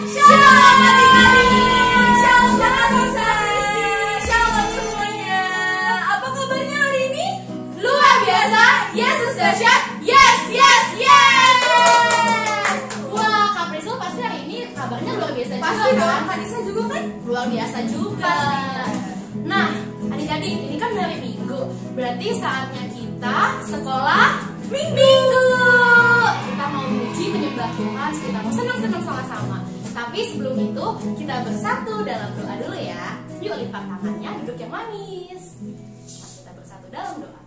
Shalom adik-adik, shalom kakak shalom semuanya. Apa kabarnya hari ini? Luar biasa, Yesus dahsyat, yes, yes, yes. Wah, Kak Priscil pasti hari ini kabarnya luar biasa juga. Pasti dong, Kak Nisa juga kan? Luar biasa juga. Nah, adik-adik, ini kan hari Minggu, berarti saatnya kita sekolah Minggu. Kita mau memuji menyembah Tuhan, kita mau senang-senang sama-sama. Tapi sebelum itu kita bersatu dalam doa dulu ya. Yuk lipat tangannya, duduk yang manis. Kita bersatu dalam doa.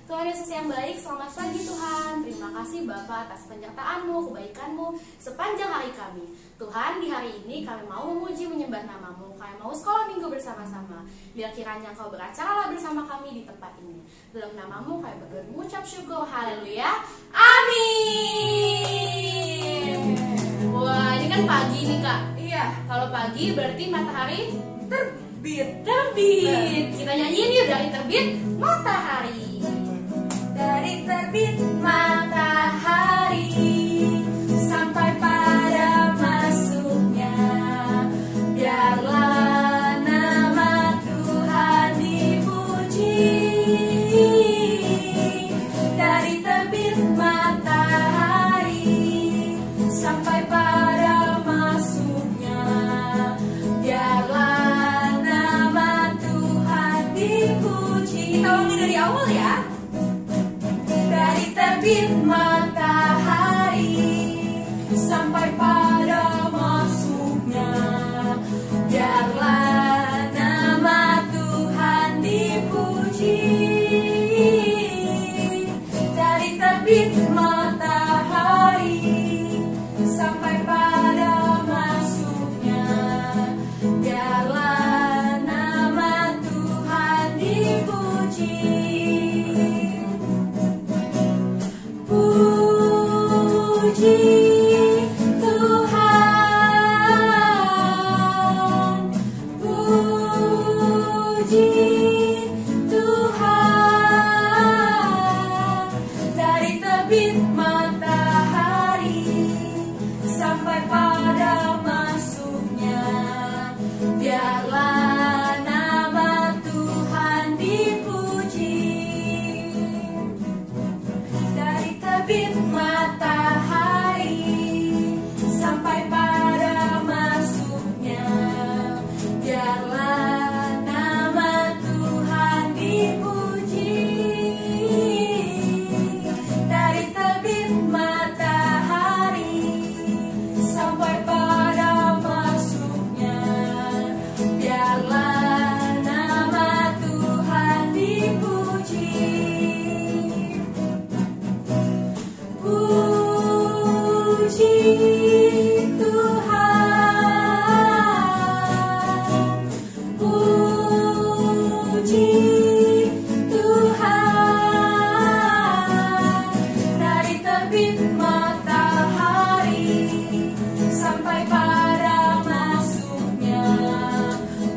Tuhan Yesus yang baik, selamat pagi Tuhan. Terima kasih Bapa atas penyertaan-Mu, kebaikan-Mu sepanjang hari kami. Tuhan, di hari ini kami mau memuji menyembah nama-Mu. Kami mau sekolah minggu bersama-sama. Biar kiranya Kau beracaralah bersama kami di tempat ini. Dalam nama-Mu kami berdoa mengucap syukur. Haleluya. Amin. Wah, ini kan pagi nih Kak. Iya. Kalau pagi berarti matahari terbit. Kita nyanyiin yuk, dari terbit matahari. Dari terbit matahari sampai pada masuknya, biarlah nama Tuhan dipuji. Dari terbit matahari sampai pada masuknya, biarlah nama Tuhan dipuji. Kita ulangi dari awal ya. Dari terbit matahari sampai pada masuknya, biarlah nama Tuhan dipuji. Dari terbit matahari sampai pada masuknya, biarlah nama Tuhan dipuji. Puji Tuhan, puji Tuhan. Dari terbit matahari sampai pada masuknya, biarlah nama Tuhan dipuji. Dari terbit matahari sampai pada masuknya, biarlah nama Tuhan dipuji. Dari terbit matahari sampai pada masuknya, biarlah nama Tuhan dipuji. Puji Tuhan, puji Tuhan. Dari terbit matahari sampai pada masuknya,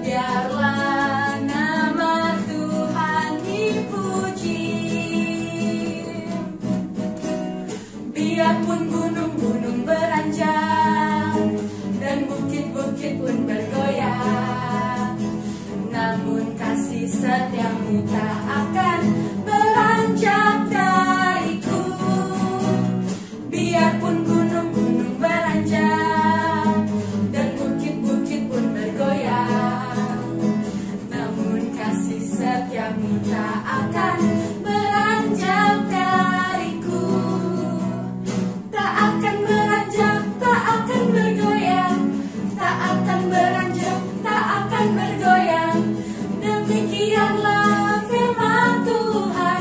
biarlah nama Tuhan dipuji. Biarpun gunung-gunung beranjak dan bukit-bukit pun bergoyang, namun kasih setiamu tak akan beranjak dariku. Biarpun gunung-gunung beranjak dan bukit-bukit pun bergoyang, namun kasih setiamu tak akan beranjak dariku. Tak akan beranjak, tak akan bergoyang, tak akan beranjak, tak akan bergoyang. Demikianlah firman Tuhan.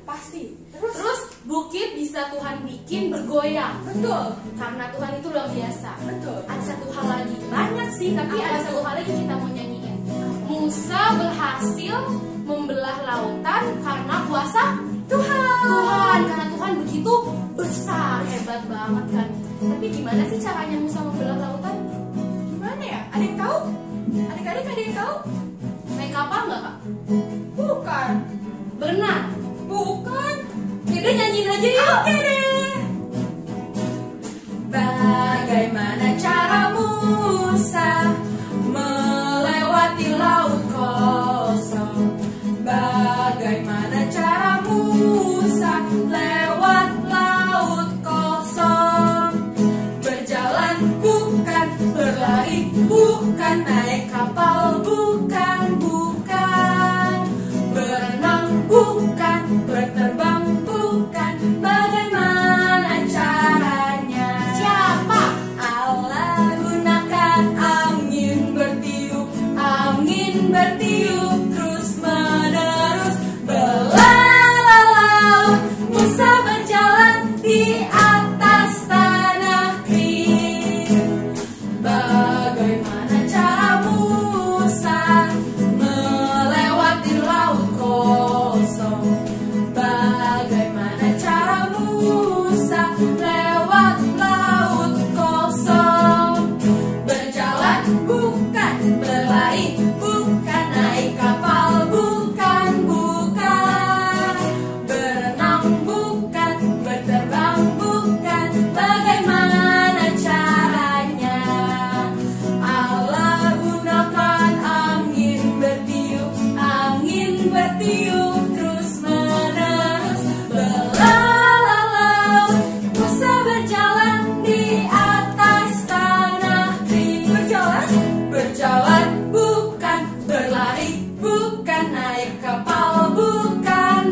Pasti. Terus bukit bisa Tuhan bikin bergoyang. Betul. Karena Tuhan itu luar biasa. Betul. Ada satu hal lagi, banyak sih, tapi ada satu hal lagi kita mau nyanyiin. Musa berhasil membelah lautan karena kuasa Tuhan. Karena Tuhan begitu besar, hebat banget kan. Tapi gimana sih caranya Musa membelah lautan? Gimana ya? Ada yang tahu? Adik-adik ada yang tahu? Naik kapal nggak, Kak? Bukan. Berenang? Bukan. Yaudah nyanyiin aja yuk. Oke deh. Bagaimana cara Musa melewati laut kosong? Bagaimana cara Musa lewat laut kosong? Berjalan bukan, berlari bukan, naik kapal bukan, berenang bukan, berterbang bukan. Bagaimana caranya? Siapa? Allah gunakan angin bertiup terus menerus. Belah laut, Musa berjalan di atas tanah kering. Bagaimana cara Musa melewati laut kosong? Bagaimana cara Musa lewat laut kosong? Berjalan bukan, berlari bukan, naik kapal bukan, berenang bukan, berterbang bukan. Bagaimana caranya? Allah gunakan angin bertiup terus menerus. Belah laut, Musa berjalan di atas tanah kering. Berjalan bukan, berlari bukan, naik kapal bukan,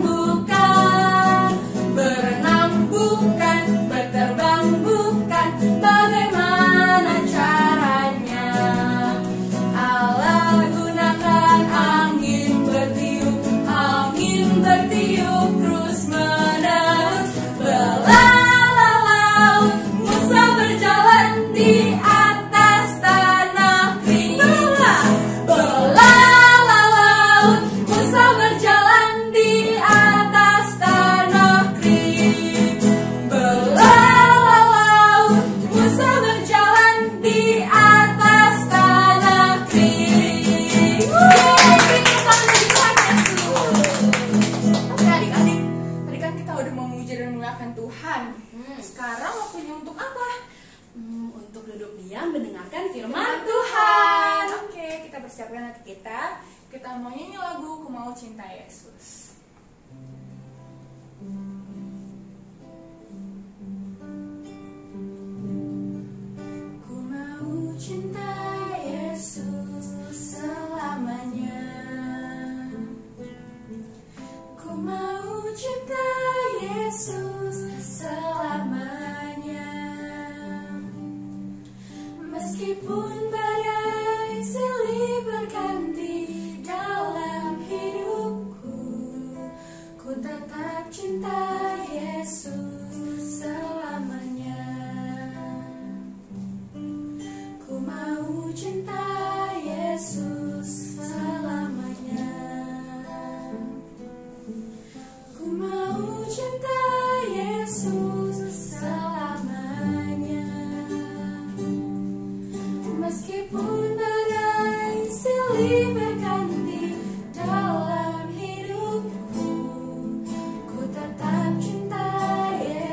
berenang bukan, berterbang bukan. Bagaimana caranya? Allah gunakan angin bertiup terus menerus. Belah laut, Musa berjalan di atas tanah kering. Belah laut, Musa berjalan di atas tanah kering. Belah laut, Musa berjalan di atas tanah kering. Oke adik-adik, tadi kan kita udah memuji dan memuliakan Tuhan. Sekarang waktunya untuk apa? Untuk duduk diam mendengarkan firman Tuhan. Oke, kita persiapkan hati kita. Kita mau nyanyi lagu Ku Mau Cinta Yesus. Ku mau cinta Yesus selamanya. Ku mau cinta Yesus selamanya. Meskipun badai silih berganti dalam hidupku, ku tetap cinta Yesus selamanya. Ku mau cinta Yesus selamanya. Ku mau cinta Yesus selamanya. Meskipun badai silih berganti dalam hidupku, ku tetap cinta Yesus.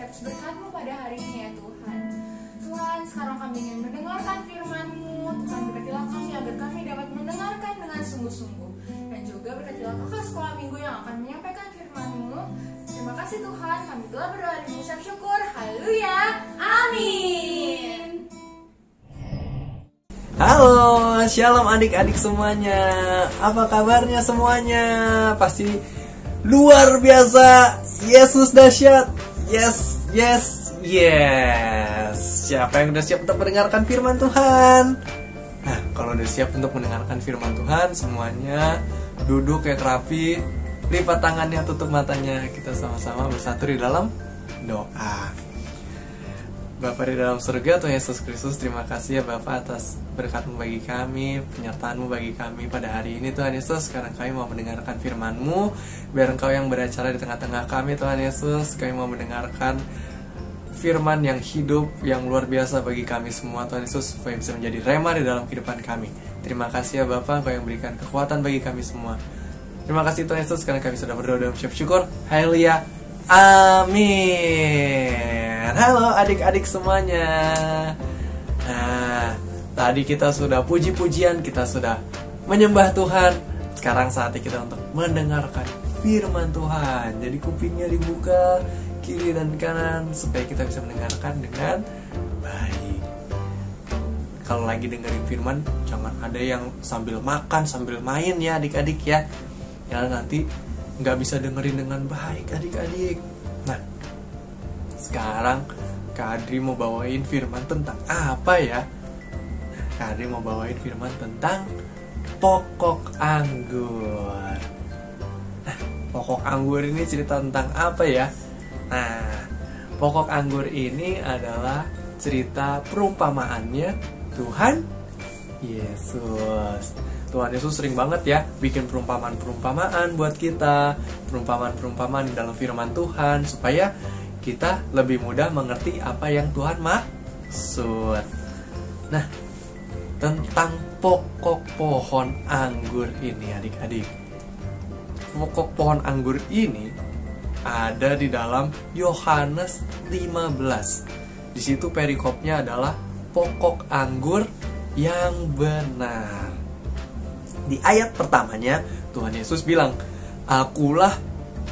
atas berkat-Mu pada hari ini ya Tuhan. Tuhan, sekarang kami ingin mendengarkan firman-Mu. Tuhan, berkatilah kami agar kami dapat mendengarkan dengan sungguh-sungguh. Dan juga berkatilah kakak sekolah minggu yang akan menyampaikan firman-Mu. Terima kasih Tuhan, kami telah berdoa dan mengucap syukur. Haleluya, amin. Halo, shalom adik-adik semuanya. Apa kabarnya semuanya? Pasti luar biasa. Yesus dahsyat. Yes, yes, yes. Siapa yang udah siap untuk mendengarkan firman Tuhan? Nah, kalau udah siap untuk mendengarkan firman Tuhan, semuanya duduk kayak rapi, lipat tangannya, tutup matanya. Kita sama-sama bersatu di dalam doa. Bapa di dalam surga, Tuhan Yesus Kristus, terima kasih ya Bapa atas berkat-Mu bagi kami, penyertaan-Mu bagi kami pada hari ini Tuhan Yesus. Sekarang kami mau mendengarkan firman-Mu, biar Engkau yang beracara di tengah-tengah kami Tuhan Yesus. Kami mau mendengarkan firman yang hidup, yang luar biasa bagi kami semua Tuhan Yesus, supaya bisa menjadi rema di dalam kehidupan kami. Terima kasih ya Bapa, Engkau yang berikan kekuatan bagi kami semua. Terima kasih Tuhan Yesus, karena kami sudah berdoa dan syukur. Haleluya, amin. Halo adik-adik semuanya. Nah, tadi kita sudah puji-pujian, kita sudah menyembah Tuhan. Sekarang saatnya kita untuk mendengarkan firman Tuhan. Jadi kupingnya dibuka kiri dan kanan supaya kita bisa mendengarkan dengan baik. Kalau lagi dengerin firman, jangan ada yang sambil makan, sambil main ya adik-adik ya. Ya nanti nggak bisa dengerin dengan baik adik-adik. Nah, sekarang Kak Adri mau bawain firman tentang apa ya? Kak Adri mau bawain firman tentang pokok anggur. Nah, pokok anggur ini cerita tentang apa ya? Nah, pokok anggur ini adalah cerita perumpamaannya Tuhan Yesus. Tuhan Yesus sering banget ya bikin perumpamaan-perumpamaan buat kita, perumpamaan-perumpamaan dalam firman Tuhan, supaya kita lebih mudah mengerti apa yang Tuhan maksud. Nah, tentang pokok pohon anggur ini adik-adik. Pokok pohon anggur ini ada di dalam Yohanes 15. Di situ perikopnya adalah pokok anggur yang benar. Di ayat pertamanya Tuhan Yesus bilang, "Akulah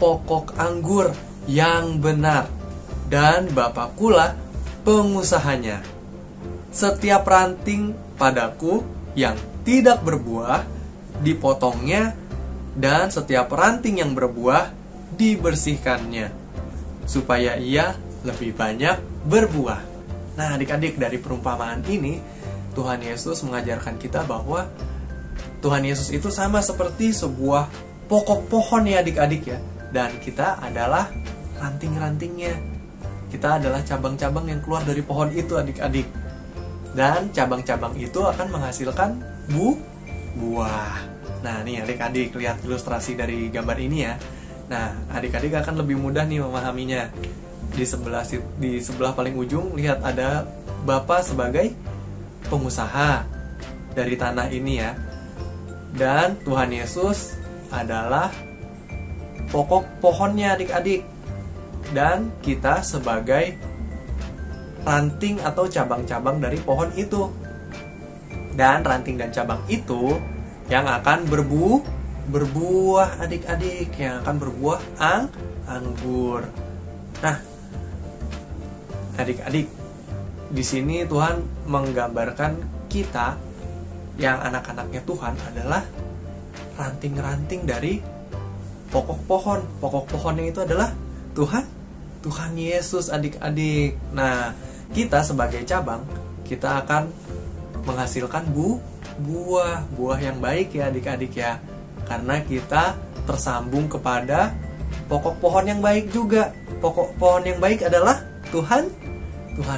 pokok anggur yang benar, dan Bapakulah pengusahanya. Setiap ranting padaku yang tidak berbuah dipotongnya, dan setiap ranting yang berbuah dibersihkannya, supaya ia lebih banyak berbuah." Nah adik-adik, dari perumpamaan ini Tuhan Yesus mengajarkan kita bahwa Tuhan Yesus itu sama seperti sebuah pokok pohon ya adik-adik ya. Dan kita adalah ranting-rantingnya. Kita adalah cabang-cabang yang keluar dari pohon itu adik-adik. Dan cabang-cabang itu akan menghasilkan buah. Nah nih adik-adik, lihat ilustrasi dari gambar ini ya. Nah adik-adik akan lebih mudah nih memahaminya. Di sebelah paling ujung lihat ada Bapak sebagai pengusaha dari tanah ini ya. Dan Tuhan Yesus adalah pokok pohonnya adik-adik. Dan kita sebagai ranting atau cabang-cabang dari pohon itu. Dan ranting dan cabang itu yang akan berbuah adik-adik, yang akan berbuah anggur. Nah, adik-adik, di sini Tuhan menggambarkan kita yang anak-anaknya Tuhan adalah ranting-ranting dari pokok pohon. Pokok pohonnya itu adalah Tuhan Yesus adik-adik. Nah, kita sebagai cabang, kita akan menghasilkan buah yang baik ya adik-adik ya. Karena kita tersambung kepada pokok pohon yang baik juga. Pokok pohon yang baik adalah Tuhan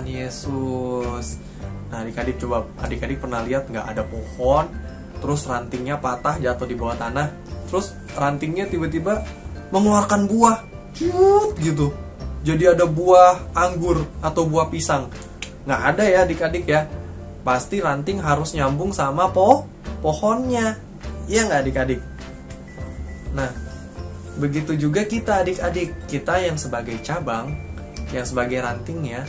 Yesus. Nah adik-adik, coba adik-adik pernah lihat nggak ada pohon, terus rantingnya patah jatuh di bawah tanah, terus rantingnya tiba-tiba mengeluarkan buah, gitu. Jadi ada buah anggur atau buah pisang. Nggak ada ya adik-adik ya. Pasti ranting harus nyambung sama pohonnya. Iya nggak adik-adik? Nah, begitu juga kita adik-adik. Kita yang sebagai cabang, yang sebagai rantingnya,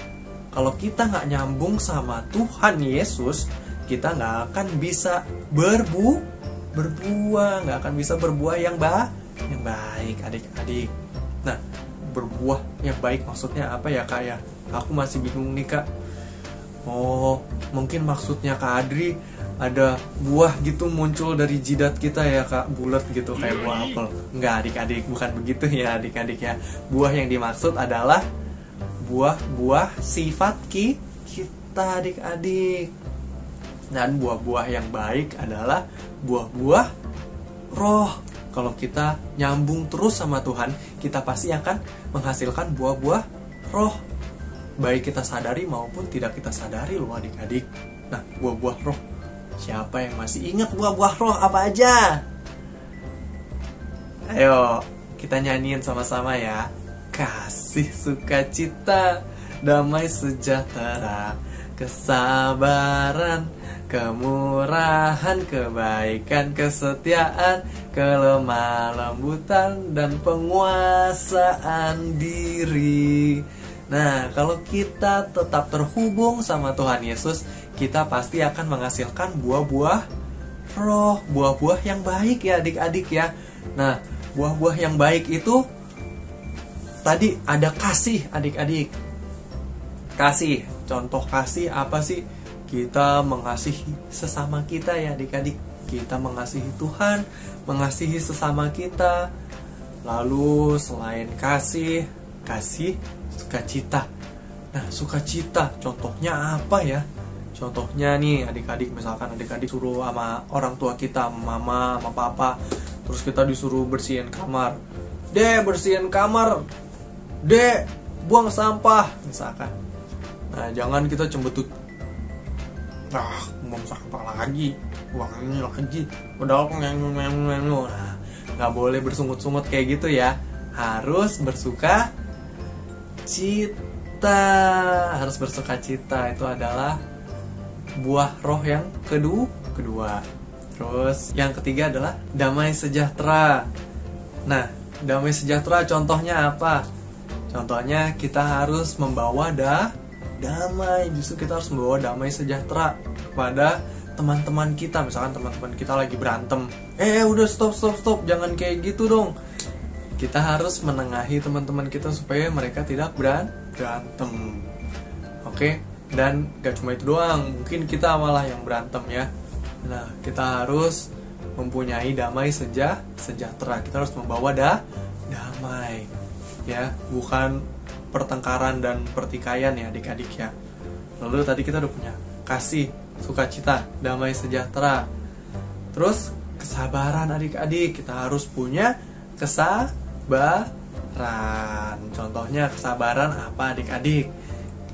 kalau kita nggak nyambung sama Tuhan Yesus, kita nggak akan bisa berbuah, nggak akan bisa berbuah yang baik, adik-adik. Nah, berbuah yang baik maksudnya apa ya Kak ya? Aku masih bingung nih Kak. Oh, mungkin maksudnya Kak Adri ada buah gitu muncul dari jidat kita ya Kak, bulat gitu kayak buah apel. Enggak adik-adik, bukan begitu ya adik-adik ya. Buah yang dimaksud adalah buah-buah sifat kita adik-adik. Dan buah-buah yang baik adalah buah-buah roh. Kalau kita nyambung terus sama Tuhan, kita pasti akan menghasilkan buah-buah roh, baik kita sadari maupun tidak kita sadari loh adik-adik. Nah, buah-buah roh, siapa yang masih ingat buah-buah roh apa aja? Ayo, kita nyanyiin sama-sama ya. Kasih, sukacita, damai sejahtera, kesabaran, kemurahan, kebaikan, kesetiaan, kelemah lembutan, dan penguasaan diri. Nah, kalau kita tetap terhubung sama Tuhan Yesus, kita pasti akan menghasilkan buah-buah roh, buah-buah yang baik ya adik-adik ya. Nah, buah-buah yang baik itu tadi ada kasih adik-adik. Kasih, contoh kasih apa sih? Kita mengasihi sesama kita ya adik-adik. Kita mengasihi Tuhan, mengasihi sesama kita. Lalu selain kasih sukacita. Nah, sukacita contohnya apa ya? Contohnya nih adik-adik, misalkan adik-adik suruh sama orang tua kita, mama, sama papa, terus kita disuruh bersihin kamar. Dek, bersihin kamar. Dek, buang sampah misalkan. Nah, jangan kita cembetut. Buang sampah lagi, buang ini lagi. Udah aku ngenu. Nah, nggak boleh bersungut-sungut kayak gitu ya. Harus bersuka cita. Harus bersuka cita. Itu adalah buah roh yang kedua. Terus yang ketiga adalah damai sejahtera. Nah, damai sejahtera contohnya apa? Contohnya kita harus membawa damai. Justru kita harus membawa damai sejahtera kepada teman-teman kita. Misalkan teman-teman kita lagi berantem, udah stop, jangan kayak gitu dong. Kita harus menengahi teman-teman kita supaya mereka tidak berantem. Oke? Dan gak cuma itu doang, mungkin kita malah yang berantem ya. Nah, kita harus mempunyai damai sejahtera. Kita harus membawa damai ya, bukan pertengkaran dan pertikaian ya adik-adik ya. Lalu tadi kita udah punya kasih, sukacita, damai sejahtera. Terus kesabaran adik-adik, kita harus punya kesabaran. Contohnya kesabaran apa adik-adik?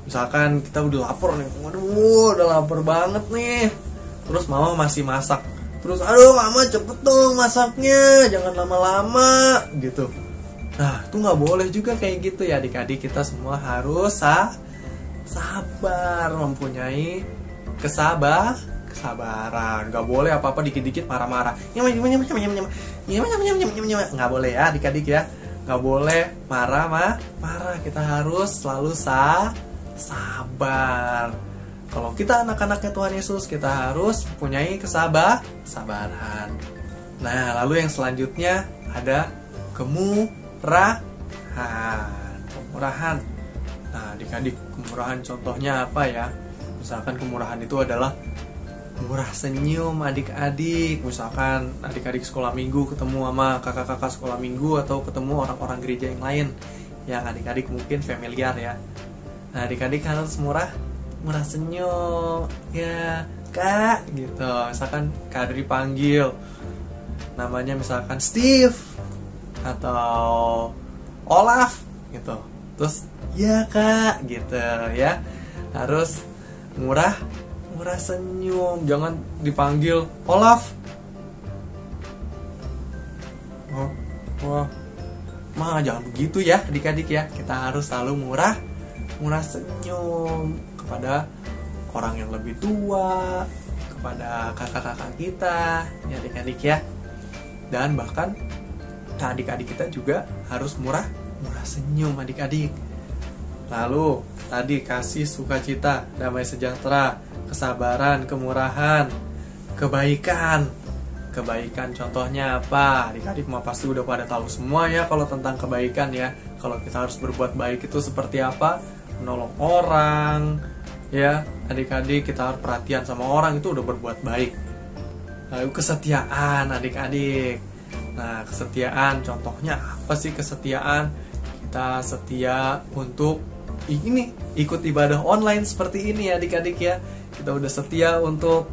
Misalkan kita udah lapar nih, waduh udah lapar banget nih. Terus mama masih masak. Terus aduh mama cepet dong masaknya, jangan lama-lama gitu. Nah, itu nggak boleh juga kayak gitu ya adik-adik. Kita semua harus sabar, mempunyai kesabaran. Nggak boleh apa-apa dikit-dikit marah-marah. Nggak boleh ya adik-adik ya. Nggak boleh marah. Kita harus selalu sabar. Kalau kita anak-anaknya Tuhan Yesus, kita harus mempunyai kesabaran. Nah, lalu yang selanjutnya ada kemurahan. Nah, adik-adik, kemurahan contohnya apa ya? Misalkan kemurahan itu adalah murah senyum adik-adik. Misalkan adik-adik sekolah minggu ketemu sama kakak-kakak sekolah minggu, atau ketemu orang-orang gereja yang lain yang adik-adik mungkin familiar ya. Nah, adik-adik harus murah senyum ya kak gitu. Misalkan Kak Adri panggil namanya misalkan Steve atau Olaf gitu, terus ya kak gitu ya. Harus murah senyum, jangan dipanggil Olaf. Wah, jangan begitu ya adik-adik ya. Kita harus selalu murah senyum kepada orang yang lebih tua, kepada kakak-kakak kita ya adik-adik ya. Dan bahkan adik-adik kita juga harus murah senyum adik-adik. Lalu tadi kasih, sukacita, damai sejahtera, kesabaran, kemurahan, kebaikan. Kebaikan contohnya apa? Adik-adik mah pasti udah pada tahu semua ya kalau tentang kebaikan ya. Kalau kita harus berbuat baik itu seperti apa? Menolong orang, ya. Adik-adik kita harus perhatian sama orang, itu udah berbuat baik. Lalu kesetiaan adik-adik. Nah, kesetiaan contohnya apa sih kesetiaan? Kita setia untuk ini ikut ibadah online seperti ini adik-adik ya. Kita udah setia untuk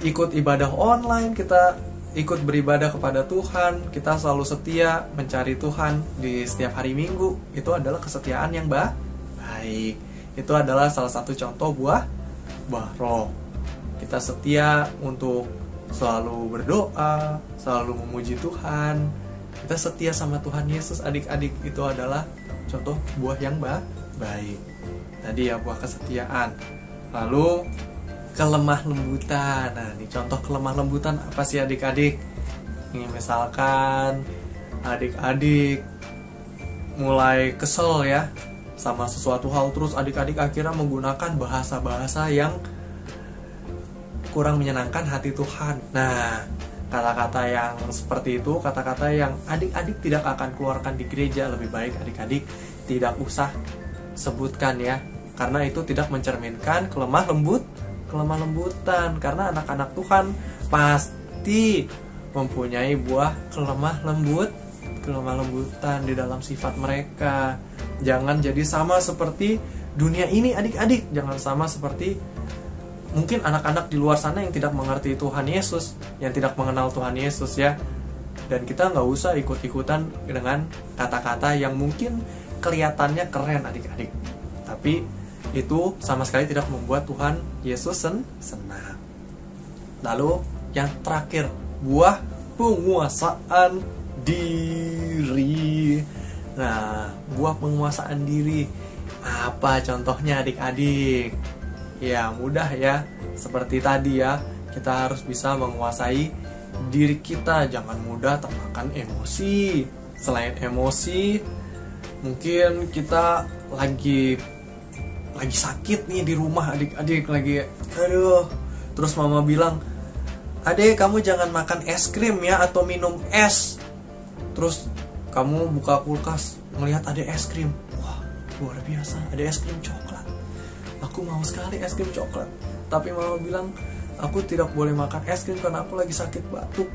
ikut ibadah online, kita ikut beribadah kepada Tuhan, kita selalu setia mencari Tuhan di setiap hari Minggu. Itu adalah kesetiaan yang baik. Itu adalah salah satu contoh buah roh. Kita setia untuk selalu berdoa, selalu memuji Tuhan. Kita setia sama Tuhan Yesus adik-adik. Itu adalah contoh buah yang baik. Tadi ya buah kesetiaan. Lalu kelemah lembutan. Nah, ini contoh kelemah lembutan apa sih adik-adik? Ini misalkan adik-adik mulai kesel ya sama sesuatu hal, terus adik-adik akhirnya menggunakan bahasa-bahasa yang kurang menyenangkan hati Tuhan. Nah, kata-kata yang seperti itu, kata-kata yang adik-adik tidak akan keluarkan di gereja, lebih baik adik-adik tidak usah sebutkan ya, karena itu tidak mencerminkan kelemah lembutan. Karena anak-anak Tuhan pasti mempunyai buah kelemah lembutan di dalam sifat mereka. Jangan jadi sama seperti dunia ini adik-adik. Jangan sama seperti mungkin anak-anak di luar sana yang tidak mengerti Tuhan Yesus, yang tidak mengenal Tuhan Yesus ya. Dan kita nggak usah ikut-ikutan dengan kata-kata yang mungkin kelihatannya keren adik-adik, tapi itu sama sekali tidak membuat Tuhan Yesus senang. Lalu yang terakhir, buah penguasaan diri. Nah, buah penguasaan diri apa contohnya adik-adik? Ya mudah ya, seperti tadi ya, kita harus bisa menguasai diri kita, jangan mudah termakan emosi. Selain emosi, mungkin kita lagi sakit nih di rumah adik-adik, lagi aduh, terus mama bilang, "Adek, kamu jangan makan es krim ya atau minum es." Terus kamu buka kulkas melihat ada es krim, wah luar biasa, ada es krim coklat, aku mau sekali es krim coklat. Tapi mama bilang, "Aku tidak boleh makan es krim karena aku lagi sakit batuk."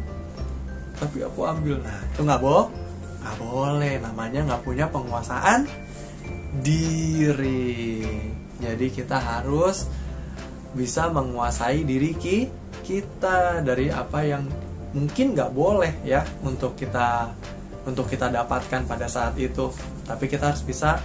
Tapi aku ambil. Nah, itu nggak boleh, namanya nggak punya penguasaan diri. Jadi kita harus bisa menguasai diri kita dari apa yang mungkin nggak boleh ya untuk kita dapatkan pada saat itu. Tapi kita harus bisa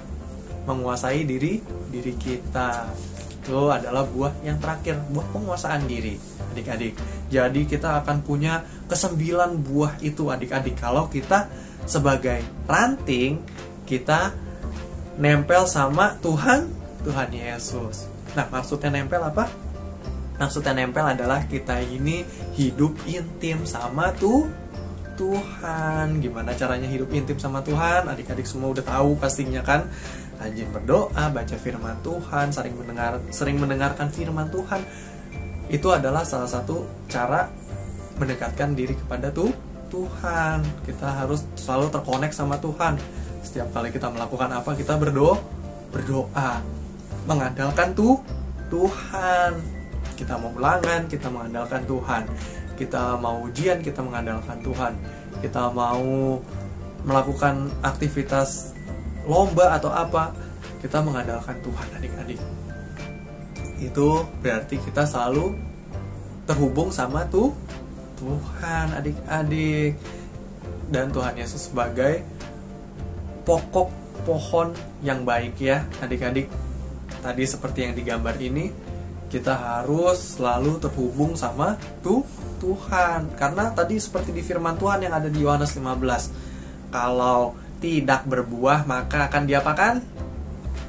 menguasai diri kita. Itu adalah buah yang terakhir, buah penguasaan diri adik-adik. Jadi kita akan punya 9 buah itu adik-adik kalau kita sebagai ranting kita nempel sama Tuhan Yesus. Nah, maksudnya nempel apa? Maksudnya nempel adalah kita ini hidup intim sama Tuhan. Gimana caranya hidup intim sama Tuhan? Adik-adik semua udah tahu pastinya kan. Rajin berdoa, baca firman Tuhan, sering mendengarkan firman Tuhan. Itu adalah salah satu cara mendekatkan diri kepada Tuhan. Kita harus selalu terkonek sama Tuhan. Setiap kali kita melakukan apa, kita berdoa, mengandalkan Tuhan. Kita mau ulangan, kita mengandalkan Tuhan. Kita mau ujian, kita mengandalkan Tuhan. Kita mau melakukan aktivitas lomba atau apa, kita mengandalkan Tuhan adik-adik. Itu berarti kita selalu terhubung sama Tuhan adik-adik. Dan Tuhan Yesus sebagai pokok pohon yang baik ya adik-adik. Tadi seperti yang digambar ini, kita harus selalu terhubung sama Tuhan. Karena tadi seperti di firman Tuhan yang ada di Yohanes 15, kalau tidak berbuah maka akan diapakan?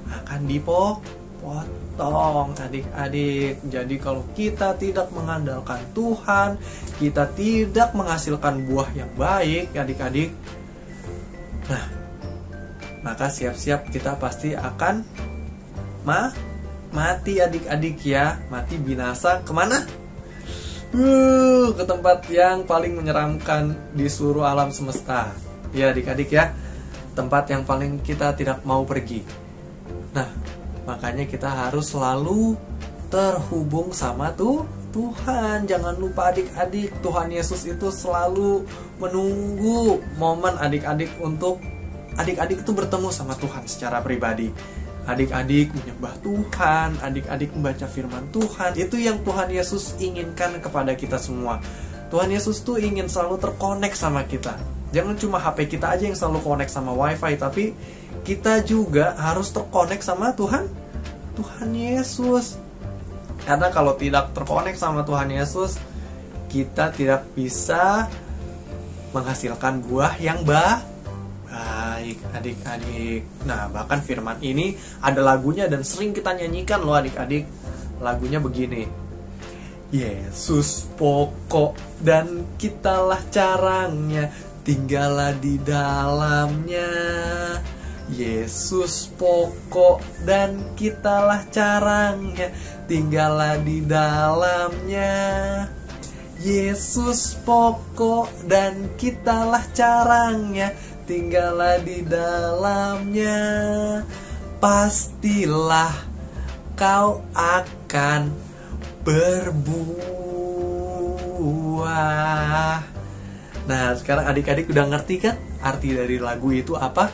Akan dipotong adik-adik. Jadi kalau kita tidak mengandalkan Tuhan, kita tidak menghasilkan buah yang baik adik-adik. maka siap-siap kita pasti akan mati adik-adik ya. Mati binasa kemana? Ke tempat yang paling menyeramkan di seluruh alam semesta. Ya adik-adik ya, tempat yang paling kita tidak mau pergi. Nah, makanya kita harus selalu terhubung sama Tuhan. Jangan lupa adik-adik, Tuhan Yesus itu selalu menunggu momen adik-adik untuk adik-adik itu bertemu sama Tuhan secara pribadi. Adik-adik menyembah Tuhan, adik-adik membaca firman Tuhan. Itu yang Tuhan Yesus inginkan kepada kita semua. Tuhan Yesus tuh ingin selalu terkonek sama kita. Jangan cuma HP kita aja yang selalu konek sama WiFi, tapi kita juga harus terkonek sama Tuhan Yesus. Karena kalau tidak terkonek sama Tuhan Yesus, kita tidak bisa menghasilkan buah yang baik adik-adik. Nah, bahkan firman ini ada lagunya dan sering kita nyanyikan loh adik-adik. Lagunya begini: Yesus pokok dan kitalah carangnya, tinggallah di dalamnya. Yesus pokok dan kitalah carangnya, tinggallah di dalamnya. Yesus pokok dan kitalah carangnya, tinggallah di dalamnya. Pastilah kau akan berbuah. Nah, sekarang adik-adik udah ngerti kan arti dari lagu itu apa?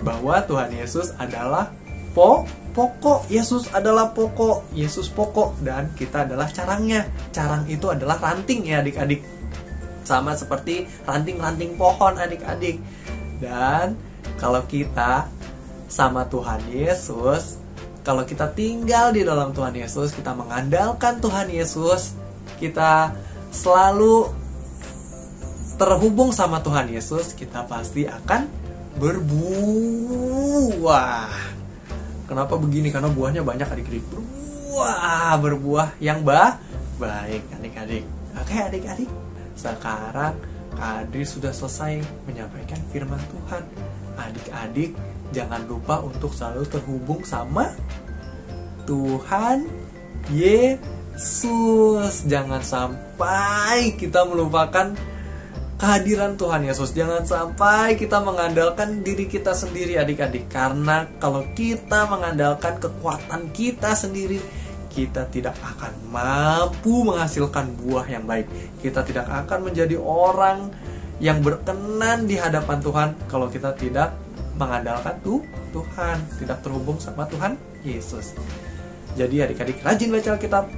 Bahwa Tuhan Yesus adalah pokok. Yesus adalah pokok. Yesus pokok dan kita adalah carangnya. Carang itu adalah ranting ya adik-adik. Sama seperti ranting-ranting pohon adik-adik. Dan kalau kita sama Tuhan Yesus, kalau kita tinggal di dalam Tuhan Yesus, kita mengandalkan Tuhan Yesus, kita selalu terhubung sama Tuhan Yesus, kita pasti akan berbuah. Kenapa begini? Karena buahnya banyak adik-adik. Berbuah yang baik adik-adik. Oke adik-adik, sekarang Kak Adri sudah selesai menyampaikan firman Tuhan. Adik-adik jangan lupa untuk selalu terhubung sama Tuhan Yesus. Jangan sampai kita melupakan kehadiran Tuhan Yesus. Jangan sampai kita mengandalkan diri kita sendiri adik-adik. Karena kalau kita mengandalkan kekuatan kita sendiri, kita tidak akan mampu menghasilkan buah yang baik. Kita tidak akan menjadi orang yang berkenan di hadapan Tuhan kalau kita tidak mengandalkan Tuhan, tidak terhubung sama Tuhan Yesus. Jadi adik-adik rajin baca Alkitab,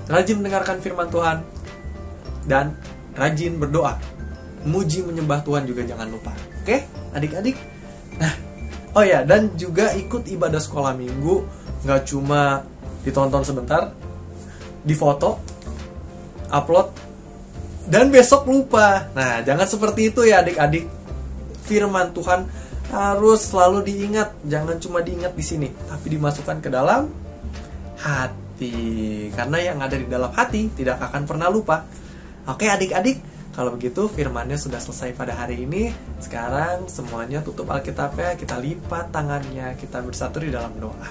rajin mendengarkan firman Tuhan, dan rajin berdoa. Muji menyembah Tuhan juga jangan lupa. Oke, adik-adik. Nah, oh ya, dan juga ikut ibadah sekolah minggu. Gak cuma ditonton sebentar, difoto, upload, dan besok lupa. Nah, jangan seperti itu ya adik-adik. Firman Tuhan harus selalu diingat. Jangan cuma diingat di sini, tapi dimasukkan ke dalam hati. Karena yang ada di dalam hati tidak akan pernah lupa. Oke adik-adik, kalau begitu firmannya sudah selesai pada hari ini. Sekarang semuanya tutup Alkitabnya, kita lipat tangannya, kita bersatu di dalam doa.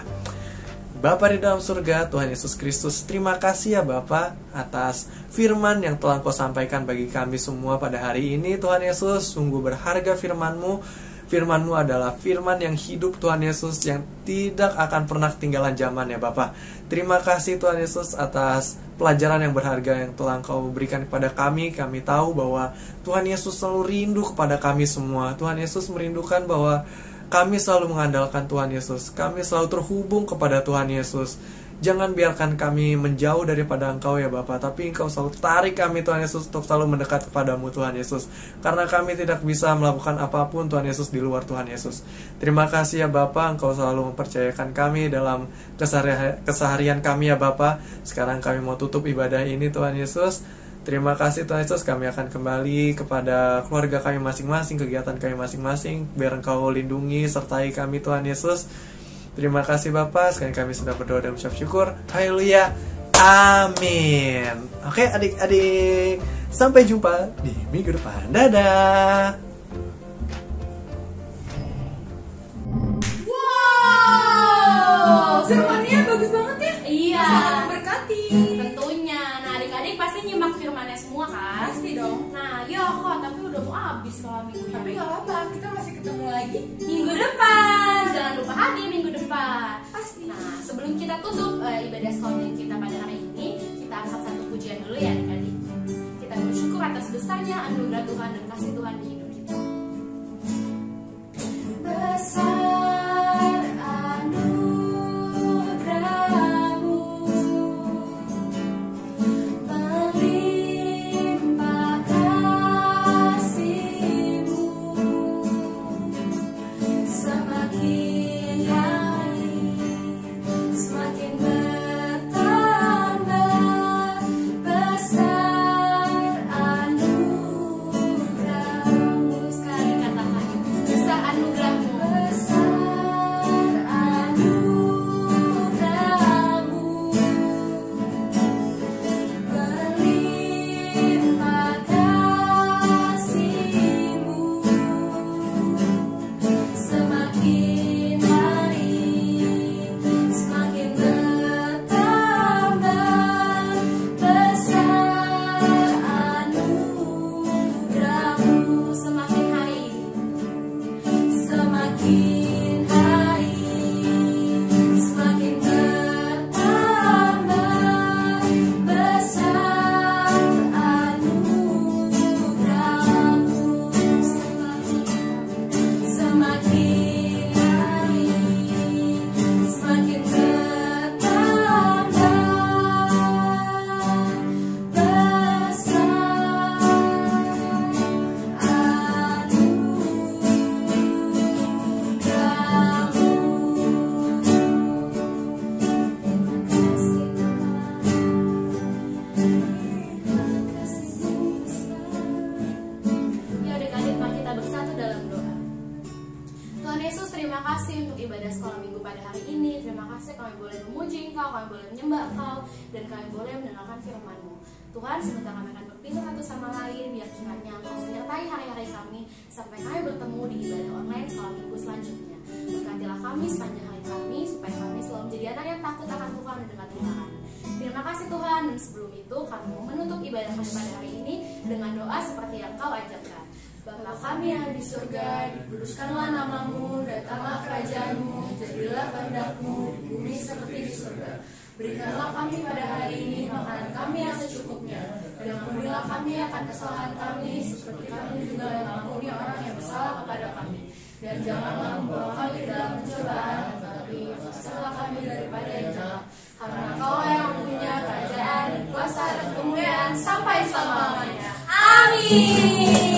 Bapa di dalam surga, Tuhan Yesus Kristus, terima kasih ya Bapa atas firman yang telah Kau sampaikan bagi kami semua pada hari ini. Tuhan Yesus, sungguh berharga firman-Mu. Firman-Mu adalah firman yang hidup Tuhan Yesus, yang tidak akan pernah ketinggalan zaman ya Bapa. Terima kasih Tuhan Yesus atas pelajaran yang berharga yang telah Engkau berikan kepada kami. Kami tahu bahwa Tuhan Yesus selalu rindu kepada kami semua. Tuhan Yesus merindukan bahwa kami selalu mengandalkan Tuhan Yesus. Kami selalu terhubung kepada Tuhan Yesus. Jangan biarkan kami menjauh daripada Engkau ya Bapa, tapi Engkau selalu tarik kami Tuhan Yesus untuk selalu mendekat kepadamu Tuhan Yesus. Karena kami tidak bisa melakukan apapun Tuhan Yesus di luar Tuhan Yesus. Terima kasih ya Bapa, Engkau selalu mempercayakan kami dalam keseharian kami ya Bapa. Sekarang kami mau tutup ibadah ini Tuhan Yesus. Terima kasih Tuhan Yesus, kami akan kembali kepada keluarga kami masing-masing, kegiatan kami masing-masing. Biar Engkau lindungi, sertai kami Tuhan Yesus. Terima kasih Bapak, sekarang kami sudah berdoa dan mengucap syukur. Haleluya, amin. Oke adik-adik, sampai jumpa di minggu depan. Dadah. Firmannya bagus banget ya. Iya. Sangat memberkati. Tentunya. Nah, adik-adik pasti nyimak firmannya semua kan? Pasti dong. Nah, ya kok, tapi udah mau habis kalau minggu ini. Tapi nggak apa-apa, kita masih ketemu lagi. Minggu depan, jangan lupa hadir minggu depan. Pasti. Nah, sebelum kita tutup ibadah sekolah minggu kita pada hari ini, kita angkat satu pujian dulu ya adik-adik. Kita bersyukur atas besarnya anugerah Tuhan dan kasih Tuhan di hidup kita. Besar anugerah-Mu, melimpah kasih-Mu, semakin hari semakin bertambah. Besar anugerah-Mu, sekali katakan besar anugerah-Mu. Besar anugerah-Mu, melimpah kasih-Mu, semakin hari semakin bertambah. Besar anugerah-Mu, semakin hari semakin hari semakin bertambah. Besar anugerah-Mu, semakin hari semakin bertambah. Ya adik-adik, mari kita bersatu dalam doa. Tuhan Yesus, terima kasih untuk ibadah sekolah minggu pada hari ini. Terima kasih kami boleh memuji Engkau, kami boleh menyembah Engkau, dan kami boleh mendengarkan firman-Mu. Tuhan, sebentar kami akan berpisah satu sama lain, biar kiranya Engkau menyertai hari-hari kami sampai kami bertemu di ibadah online sekolah minggu selanjutnya. Berkatilah kami sepanjang hari kami, supaya kami selalu menjadi anak yang takut akan Tuhan dan dekat Tuhan. Terima kasih Tuhan, dan sebelum itu kami mau menutup ibadah kami pada hari ini dengan doa seperti yang Kau ajarkan. Bapa kami yang di surga, dikuduskanlah nama-Mu, datanglah kerajaan-Mu, jadilah kehendak-Mu di bumi seperti di surga. Berikanlah kami pada hari ini makanan kami yang secukupnya, dan ampunilah kami akan kesalahan kami, seperti kami juga yang mengampuni orang yang bersalah kepada kami. Dan janganlah membawa kami dalam pencobaan, tetapi bebaskanlah kami daripada yang jahat. Karena Kau yang punya kerajaan, kuasa dan kemuliaan sampai selama-lamanya. Amin.